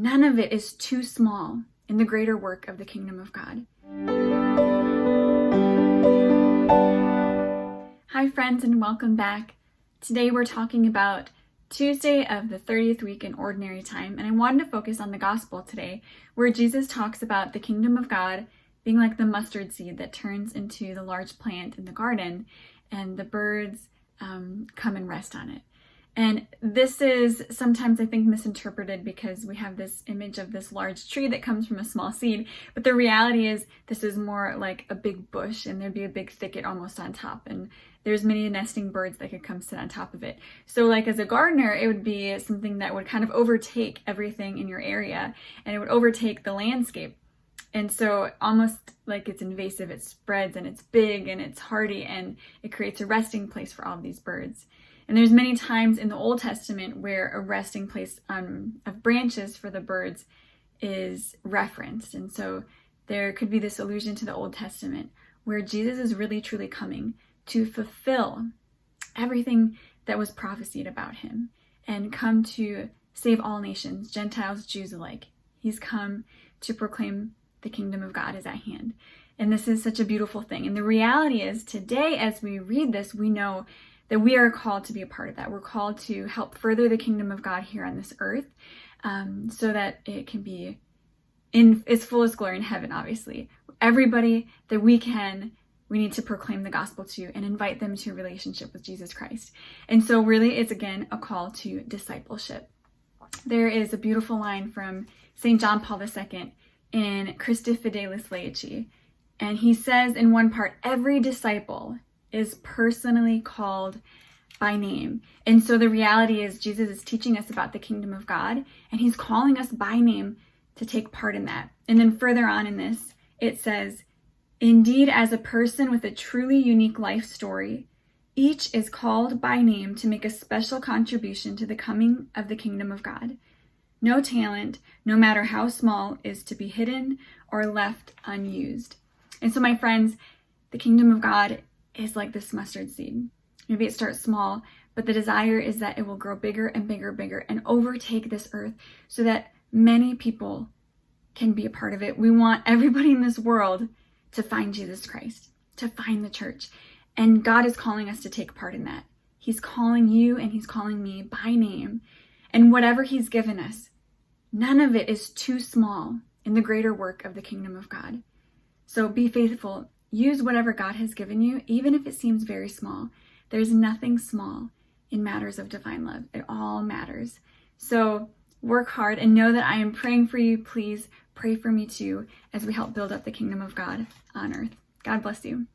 none of it is too small in the greater work of the kingdom of God. Hi friends, and welcome back. Today we're talking about Tuesday of the 30th week in Ordinary Time, and I wanted to focus on the gospel today, where Jesus talks about the kingdom of God being like the mustard seed that turns into the large plant in the garden, and the birds come and rest on it. And this is sometimes, I think, misinterpreted because we have this image of this large tree that comes from a small seed. But the reality is this is more like a big bush, and there'd be a big thicket almost on top. And there's many nesting birds that could come sit on top of it. So like as a gardener, it would be something that would kind of overtake everything in your area, and it would overtake the landscape. And so almost like it's invasive, it spreads and it's big and it's hardy, and it creates a resting place for all of these birds. And there's many times in the Old Testament where a resting place of branches for the birds is referenced. And so there could be this allusion to the Old Testament where Jesus is really truly coming to fulfill everything that was prophesied about him and come to save all nations, Gentiles, Jews alike. He's come to proclaim the kingdom of God is at hand. And this is such a beautiful thing. And the reality is today, as we read this, we know that we are called to be a part of that. We're called to help further the kingdom of God here on this earth, so that it can be in its fullest glory in heaven, obviously. Everybody that we need to proclaim the gospel to and invite them to a relationship with Jesus Christ. And so really it's again a call to discipleship. There is a beautiful line from St. John Paul II in Christi Fidelis Laici. And he says in one part, every disciple is personally called by name. And so the reality is Jesus is teaching us about the kingdom of God, and he's calling us by name to take part in that. And then further on in this, it says, indeed, as a person with a truly unique life story, each is called by name to make a special contribution to the coming of the kingdom of God. No talent, no matter how small, is to be hidden or left unused. And so my friends, the kingdom of God is like this mustard seed. Maybe it starts small, but the desire is that it will grow bigger and bigger and bigger and overtake this earth so that many people can be a part of it. We want everybody in this world to find Jesus Christ, to find the church. And God is calling us to take part in that. He's calling you and he's calling me by name. And whatever he's given us, none of it is too small in the greater work of the kingdom of God. So be faithful. Use whatever God has given you, even if it seems very small. There's nothing small in matters of divine love. It all matters. So work hard and know that I am praying for you. Please pray for me too as we help build up the kingdom of God on earth. God bless you.